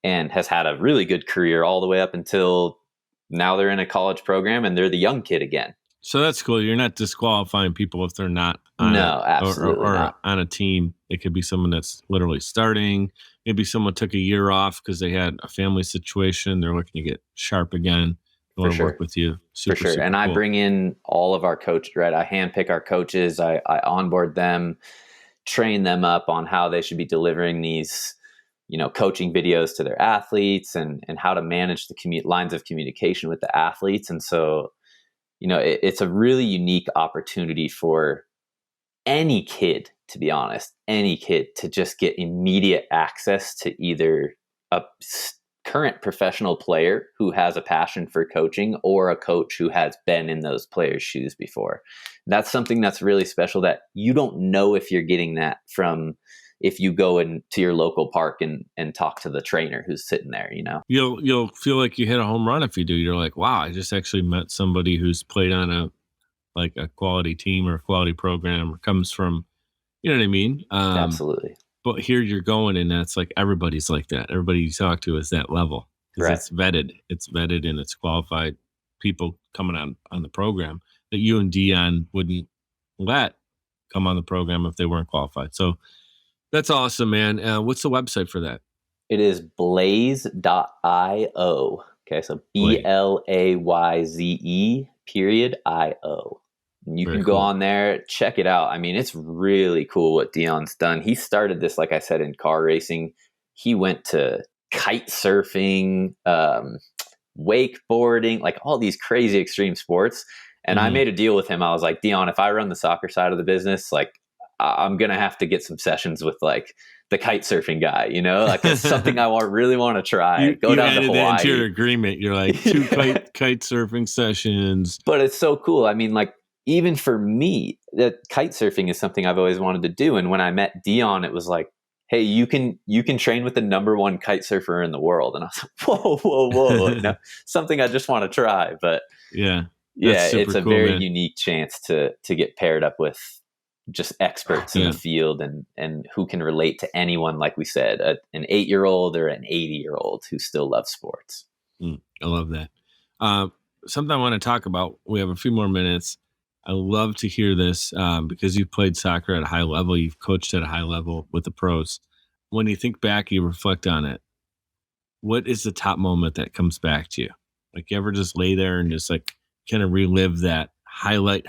and has had a really good career all the way up until now. They're in a college program and they're the young kid again. So that's cool. You're not disqualifying people if they're not on absolutely not on a team. It could be someone that's literally starting. Maybe someone took a year off because they had a family situation. They're looking to get sharp again. They want to work with you. For sure. And cool. I bring in all of our coaches, right? I handpick our coaches. I onboard them, train them up on how they should be delivering these, coaching videos to their athletes, and how to manage the lines of communication with the athletes. And so, it's a really unique opportunity for any kid, to be honest, to just get immediate access to either a current professional player who has a passion for coaching, or a coach who has been in those players' shoes before. That's something that's really special that you don't know if you're getting that from if you go into your local park and talk to the trainer who's sitting there. You'll feel like you hit a home run if you do. You're like, wow, I just actually met somebody who's played on a quality team or a quality program, or comes from, you know what I mean? Absolutely. But here you're going, and that's like, everybody's like that. Everybody you talk to is that level, because it's vetted. It's vetted, and it's qualified people coming on the program that you and Dion wouldn't let come on the program if they weren't qualified. So that's awesome, man. What's the website for that? It is Blayze.io. Okay, so BLAYZE.io. You can go on there, check it out. I mean, it's really cool what Dion's done. He started this, like I said, in car racing. He went to kite surfing, wakeboarding, like all these crazy extreme sports. And I made a deal with him. I was like, Dion, if I run the soccer side of the business, like, I'm going to have to get some sessions with like the kite surfing guy, like it's something I really want to try. Go down to Hawaii. That into your agreement. You're like, 2 kite surfing sessions. But it's so cool. I mean, like, even for me, that kite surfing is something I've always wanted to do. And when I met Dion, it was like, hey, you can train with the #1 kite surfer in the world. And I was like, whoa. Something I just want to try. But yeah, Yeah, super it's a cool, very man. unique chance to get paired up with just experts in Yeah. the field and who can relate to anyone, like we said, an 8-year-old or an 80-year-old who still loves sports. I love that. Something I want to talk about. We have a few more minutes. I love to hear this because you've played soccer at a high level. You've coached at a high level with the pros. When you think back, you reflect on it. What is the top moment that comes back to you? Like, you ever just lay there and just like kind of relive that highlight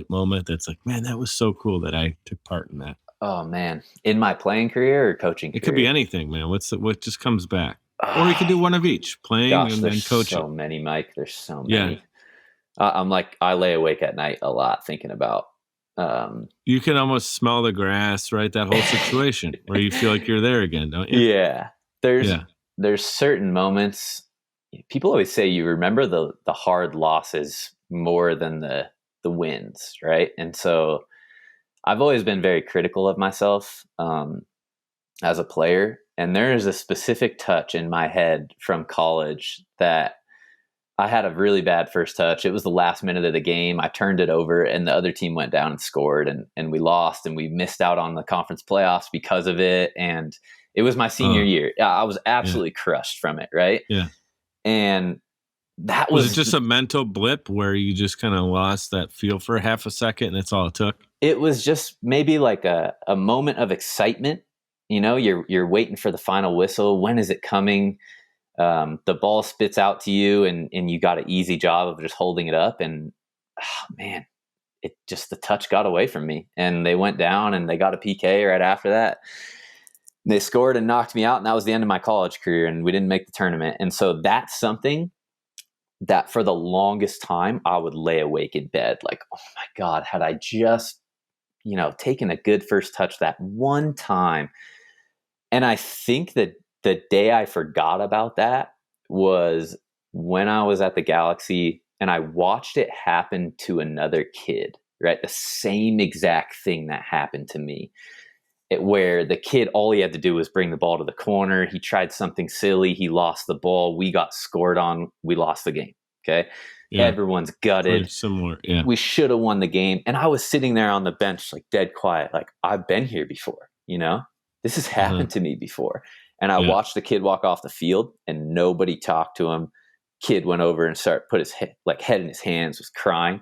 moment that's like, man, that was so cool that I took part in that. Oh man, in my playing career or coaching It could be career? anything, man. What just comes back? Or you could do one of each, playing Gosh, and then there's coaching. so many, Mike. There's so Yeah. many. I'm like, I lay awake at night a lot thinking about. You can almost smell the grass, right? That whole situation where you feel like you're there again, don't you? Yeah, there's Yeah. there's certain moments. People always say you remember the hard losses more than the wins, right? And so I've always been very critical of myself as a player. And there is a specific touch in my head from college that I had a really bad first touch. It was the last minute of the game. I turned it over and the other team went down and scored and we lost and we missed out on the conference playoffs because of it. And it was my senior year. I was absolutely crushed from it. Right. Yeah. And that Was it just a mental blip where you just kind of lost that feel for half a second and that's all it took? it was just maybe like a moment of excitement. You're waiting for the final whistle. When is it coming? The ball spits out to you and you got an easy job of just holding it up. And man, it just, the touch got away from me and they went down and they got a PK right after that. They scored and knocked me out. And that was the end of my college career. And we didn't make the tournament. And so that's something that for the longest time, I would lay awake in bed. Like, oh my God, had I just, taken a good first touch that one time. And I think that the day I forgot about that was when I was at the Galaxy and I watched it happen to another kid, right? The same exact thing that happened to me, where the kid, all he had to do was bring the ball to the corner. He tried something silly. He lost the ball. We got scored on. We lost the game. Okay. Yeah. Everyone's gutted. Pretty similar. Yeah. We should have won the game. And I was sitting there on the bench, like dead quiet. Like, I've been here before, this has happened to me before. And I watched the kid walk off the field and nobody talked to him. Kid went over and put his head in his hands, was crying.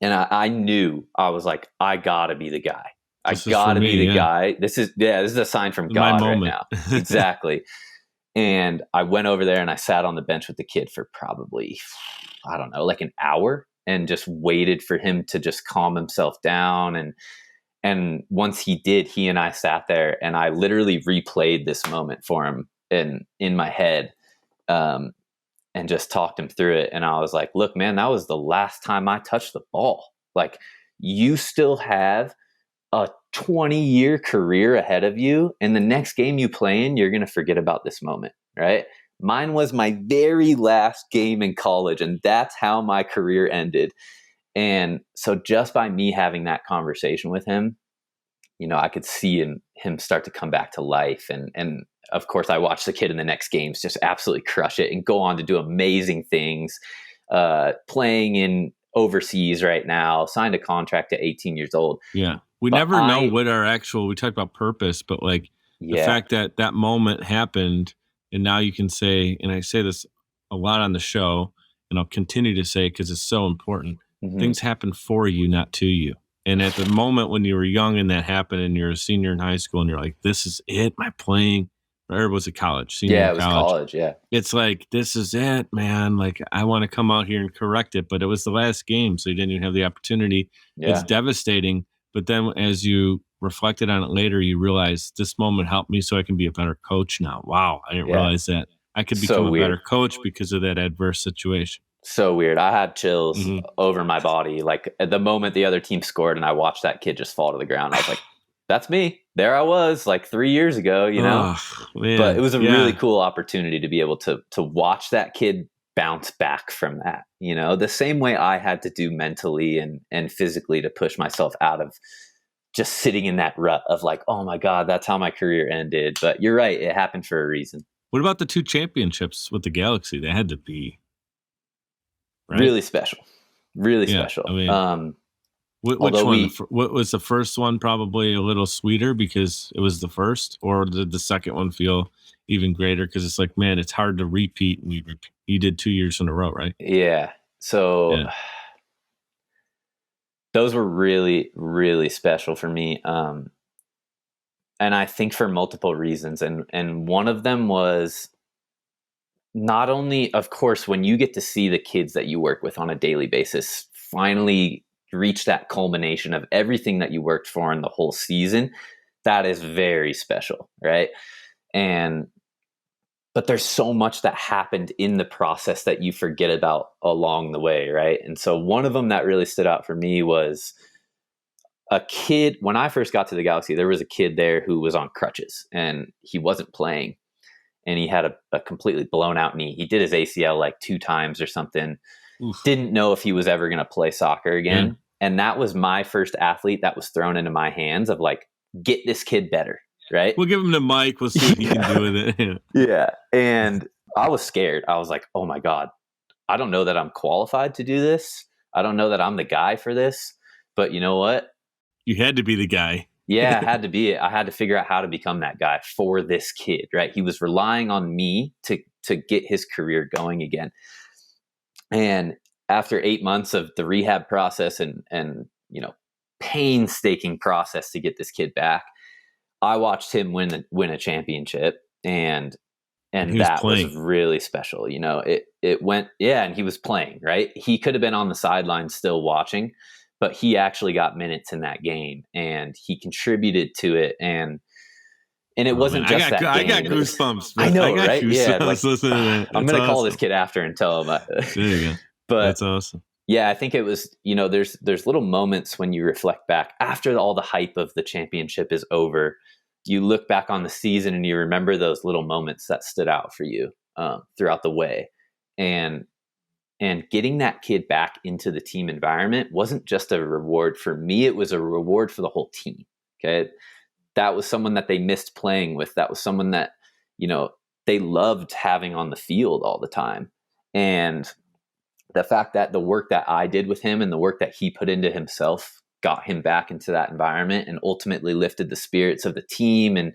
And I knew, I was like, I gotta be the guy. I gotta be the guy. This is a sign from God right now. Exactly. And I went over there and I sat on the bench with the kid for probably, I don't know, like an hour and just waited for him to just calm himself down. And once he did, he and I sat there and I literally replayed this moment for him in my head and just talked him through it. And I was like, look, man, that was the last time I touched the ball. Like, you still have a 20-year career ahead of you. And the next game you play in, you're going to forget about this moment, right? Mine was my very last game in college, and that's how my career ended. And so just by me having that conversation with him, I could see him start to come back to life. And of course, I watched the kid in the next games just absolutely crush it and go on to do amazing things, playing in overseas right now, signed a contract at 18 years old. Yeah. We never know what we talked about purpose, but like the fact that that moment happened and now you can say, and I say this a lot on the show and I'll continue to say, because it's so important. Things happen for you, not to you. And at the moment when you were young and that happened and you're a senior in high school and you're like, this is it, my playing, or was it college? Senior it was college. Yeah. It's like, this is it, man. Like, I want to come out here and correct it, but it was the last game. So you didn't even have the opportunity. Yeah. It's devastating. But then as you reflected on it later, you realize this moment helped me so I can be a better coach now. Wow. I didn't realize that I could become a better coach because of that adverse situation. So weird. I had chills over my body. Like, at the moment the other team scored and I watched that kid just fall to the ground, I was like, that's me. There I was like 3 years ago, but it was a really cool opportunity to be able to watch that kid bounce back from that, the same way I had to do mentally and physically to push myself out of just sitting in that rut of like, oh my God, that's how my career ended. But you're right. It happened for a reason. What about the 2 championships with the Galaxy? They had to be right? Really special. Really Yeah, special. I mean, which although one? What was the first one? Probably a little sweeter because it was the first, or did the second one feel even greater? Because it's like, man, it's hard to repeat. You did 2 years in a row, right? Yeah. So Yeah. those were really, really special for me. And I think for multiple reasons. And one of them was not only, of course, when you get to see the kids that you work with on a daily basis finally reach that culmination of everything that you worked for in the whole season, that is very special, right? And but there's so much that happened in the process that you forget about along the way, right? And so one of them that really stood out for me was a kid. When I first got to the Galaxy, there was a kid there who was on crutches and he wasn't playing, and he had a completely blown out knee. He did his ACL like 2 times or something. Oof. Didn't know if he was ever going to play soccer again. Yeah. And that was my first athlete that was thrown into my hands of like, get this kid better, right? We'll give him the mic. We'll see what he can do with it. Yeah. And I was scared. I was like, oh my God, I don't know that I'm qualified to do this. I don't know that I'm the guy for this. But you know what? You had to be the guy. Yeah, I had to be it. I had to figure out how to become that guy for this kid, right? He was relying on me to get his career going again. And after 8 months of the rehab process and painstaking process to get this kid back, I watched him win a championship, and that was really special. It went, yeah, and he was playing, right? He could have been on the sidelines still watching, but he actually got minutes in that game and he contributed to it. And it wasn't just that game. I got goosebumps. I know, right? Yeah, like, I'm going to call this kid after and tell him. There you go. But that's awesome. Yeah, I think it was, there's little moments when you reflect back after all the hype of the championship is over. You look back on the season and you remember those little moments that stood out for you throughout the way. And getting that kid back into the team environment wasn't just a reward for me. It was a reward for the whole team. Okay. That was someone that they missed playing with. That was someone that, they loved having on the field all the time. And the fact that the work that I did with him and the work that he put into himself got him back into that environment and ultimately lifted the spirits of the team. And,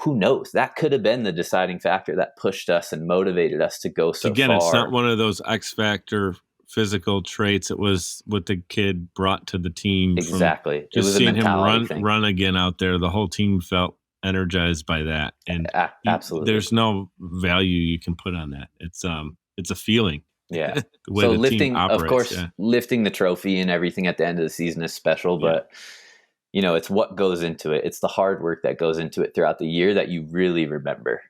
who knows, that could have been the deciding factor that pushed us and motivated us to go so Again, far. It's not one of those X factor physical traits. It was what the kid brought to the team. Exactly. Just seeing him run again out there, the whole team felt energized by that. And absolutely, there's no value you can put on that. It's a feeling. Yeah. So lifting, of course, lifting the trophy and everything at the end of the season is special, but it's what goes into it. It's the hard work that goes into it throughout the year that you really remember.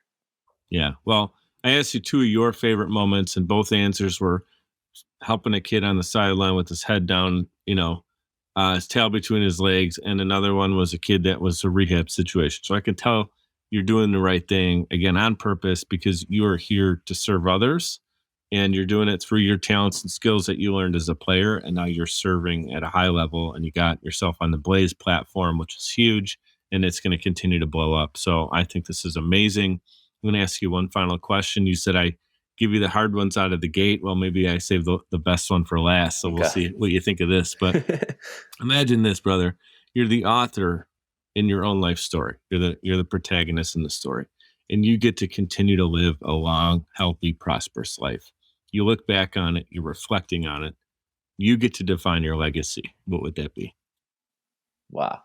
Yeah. Well, I asked you 2 of your favorite moments, and both answers were helping a kid on the sideline with his head down, his tail between his legs. And another one was a kid that was a rehab situation. So I can tell you're doing the right thing, again, on purpose, because you are here to serve others. And you're doing it through your talents and skills that you learned as a player. And now you're serving at a high level, and you got yourself on the Blayze platform, which is huge, and it's going to continue to blow up. So I think this is amazing. I'm going to ask you one final question. You said I give you the hard ones out of the gate. Well, maybe I save the best one for last. So we'll see what you think of this. But imagine this, brother. You're the author in your own life story. You're the protagonist in the story, and you get to continue to live a long, healthy, prosperous life. You look back on it, you're reflecting on it. You get to define your legacy. What would that be? Wow.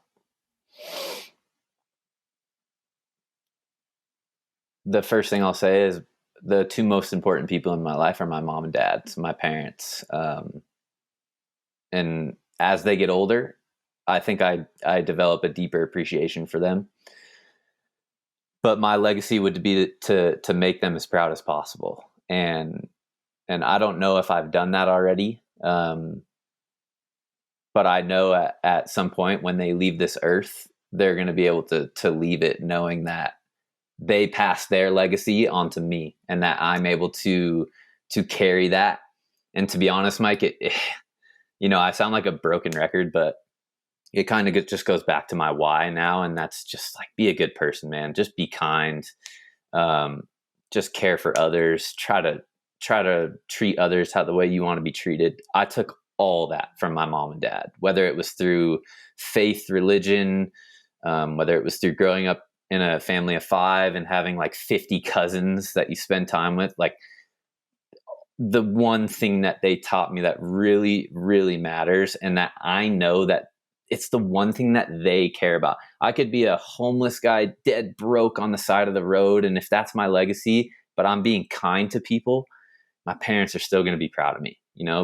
The first thing I'll say is the 2 most important people in my life are my mom and dad, so my parents. And as they get older, I think I develop a deeper appreciation for them. But my legacy would be to make them as proud as possible. And I don't know if I've done that already. But I know at some point when they leave this earth, they're going to be able to leave it knowing that they passed their legacy onto me and that I'm able to carry that. And to be honest, Mike, I sound like a broken record, but it kind of just goes back to my why now. And that's just like, be a good person, man. Just be kind. Just care for others. Try try to treat others how the way you want to be treated. I took all that from my mom and dad, whether it was through faith, religion, whether it was through growing up in a family of 5 and having like 50 cousins that you spend time with. Like, the one thing that they taught me that really, really matters, and that I know that it's the one thing that they care about. I could be a homeless guy, dead broke on the side of the road, and if that's my legacy, but I'm being kind to people, my parents are still going to be proud of me,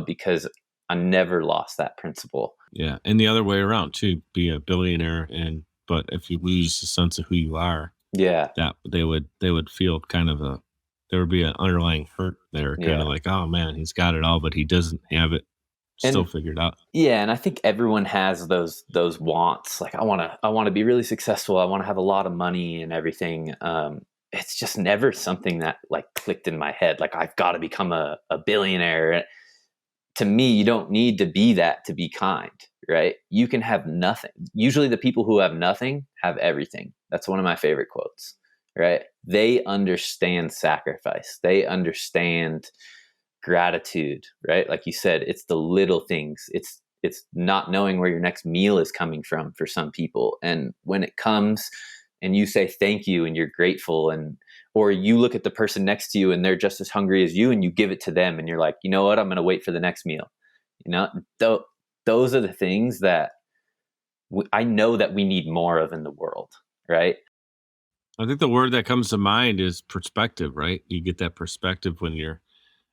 because I never lost that principle. Yeah. And the other way around too, be a billionaire, but if you lose the sense of who you are, that they would feel there would be an underlying hurt there, kind of like, oh man, he's got it all, but he doesn't have it still figured out. Yeah. And I think everyone has those wants. Like, I want to be really successful. I want to have a lot of money and everything. It's just never something that like clicked in my head. Like, I've got to become a billionaire. To me, you don't need to be that to be kind, right? You can have nothing. Usually the people who have nothing have everything. That's one of my favorite quotes, right? They understand sacrifice. They understand gratitude, right? Like you said, it's the little things. It's not knowing where your next meal is coming from for some people. And when it comes and you say thank you and you're grateful, or you look at the person next to you and they're just as hungry as you and you give it to them and you're like, you know what, I'm going to wait for the next meal. Those are the things that I know that we need more of in the world, right? I think the word that comes to mind is perspective, right? You get that perspective when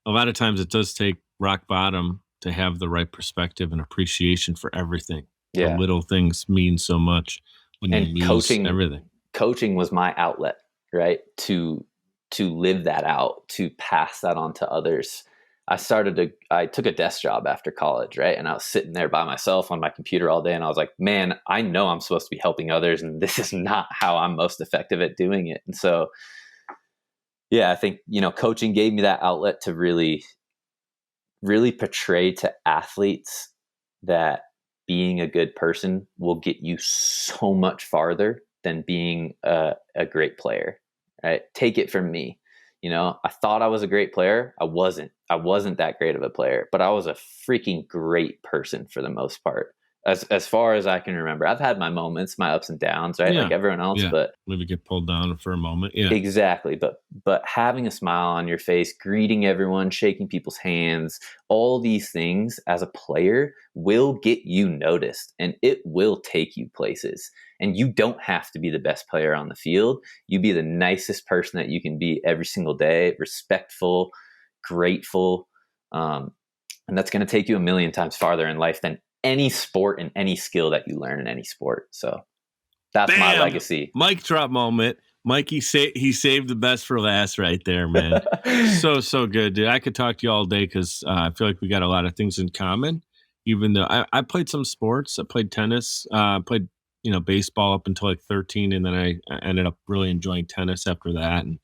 a lot of times it does take rock bottom to have the right perspective and appreciation for everything. Yeah. The little things mean so much when you lose everything. Coaching was my outlet, right? To live that out, to pass that on to others. I took a desk job after college, right? And I was sitting there by myself on my computer all day. And I was like, man, I know I'm supposed to be helping others, and this is not how I'm most effective at doing it. And so, yeah, I think, coaching gave me that outlet to really, really portray to athletes that being a good person will get you so much farther than being a great player, right? Take it from me. I thought I was a great player. I wasn't that great of a player, but I was a freaking great person for the most part. As far as I can remember, I've had my moments, my ups and downs, right? Like everyone else, but maybe get pulled down for a moment. Yeah, exactly. But having a smile on your face, greeting everyone, shaking people's hands, all these things as a player will get you noticed, and it will take you places. And you don't have to be the best player on the field. You be the nicest person that you can be every single day, respectful, grateful. And that's going to take you a million times farther in life than any sport and any skill that you learn in any sport. So that's my legacy. Mic drop moment. Mike, he saved the best for last right there, man. So good, dude. I could talk to you all day because I feel like we got a lot of things in common. Even though I played some sports, I played tennis, played baseball up until like 13, and then I ended up really enjoying tennis after that, and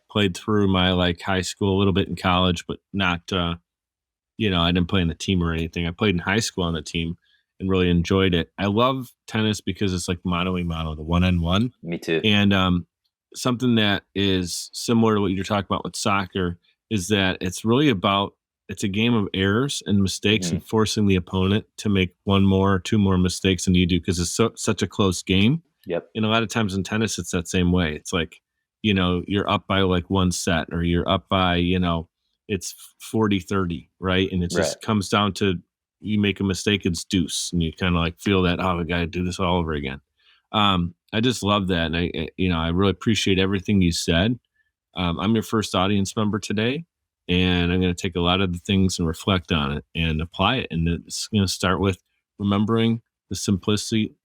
played through my like high school, a little bit in college, but not I didn't play in the team or anything. I played in high school on the team and really enjoyed it. I love tennis because it's like mano-a-mano, the one-on-one. Me too. And something that is similar to what you're talking about with soccer is that it's really it's a game of errors and mistakes, and forcing the opponent to make one more or two more mistakes than you do, because it's such a close game. Yep. And a lot of times in tennis, it's that same way. It's like, you're up by like one set, or you're up by, it's 40-30, right? And it just comes down to, you make a mistake, it's deuce. And you kind of like feel that, oh, we got to do this all over again. I just love that. And I really appreciate everything you said. I'm your first audience member today, and I'm going to take a lot of the things and reflect on it and apply it. And it's going to start with remembering the simplicity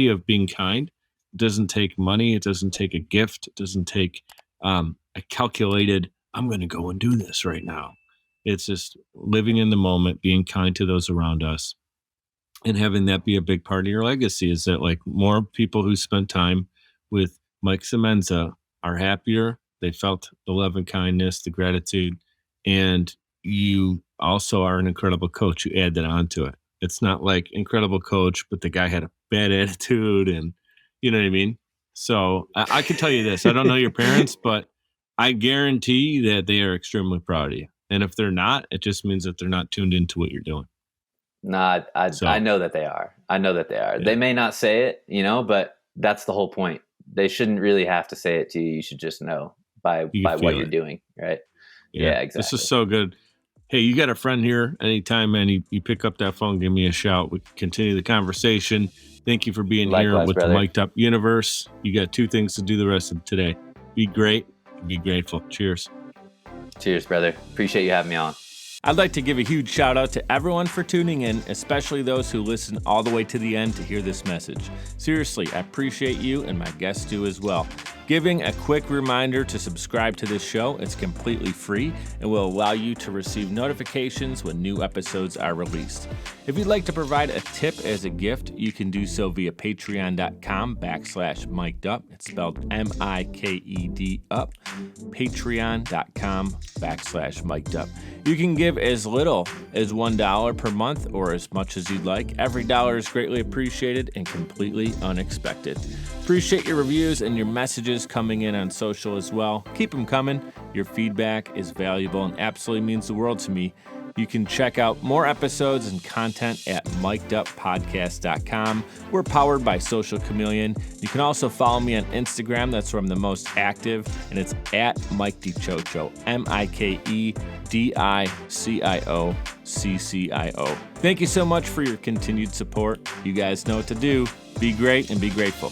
of being kind. It doesn't take money. It doesn't take a gift. It doesn't take a calculated, I'm going to go and do this right now. It's just living in the moment, being kind to those around us, and having that be a big part of your legacy. Is that like more people who spent time with Mike Semenza are happier. They felt the love and kindness, the gratitude, and you also are an incredible coach. You add that onto it. It's not like incredible coach, but the guy had a bad attitude, and you know what I mean? So I can tell you this. I don't know your parents, but I guarantee that they are extremely proud of you. And if they're not, it just means that they're not tuned into what you're doing. Nah, I know that they are. I know that they are. Yeah. They may not say it, but that's the whole point. They shouldn't really have to say it to you. You should just know by what you're doing, right? Yeah, exactly. This is so good. Hey, you got a friend here. Anytime, man, you pick up that phone, give me a shout. We can continue the conversation. Thank you for being here with brother. the Mike DiCioccio universe. You got 2 things to do the rest of today. Be great and be grateful. Cheers. Cheers, brother. Appreciate you having me on. I'd like to give a huge shout out to everyone for tuning in, especially those who listen all the way to the end to hear this message. Seriously, I appreciate you, and my guests do as well. Giving a quick reminder to subscribe to this show. It's completely free and will allow you to receive notifications when new episodes are released. If you'd like to provide a tip as a gift, you can do so via patreon.com/mikedup. It's spelled MIKED up. Patreon.com/mikedup. You can give as little as $1 per month or as much as you'd like. Every dollar is greatly appreciated and completely unexpected. Appreciate your reviews and your messages coming in on social as well. Keep them coming. Your feedback is valuable and absolutely means the world to me. You can check out more episodes and content at mikeduppodcast.com. We're powered by Social Chameleon. You can also follow me on Instagram. That's where I'm the most active, and it's at Mike DiCioccio, MikeDiCioccio. Thank you so much for your continued support. You guys know what to do. Be great and be grateful.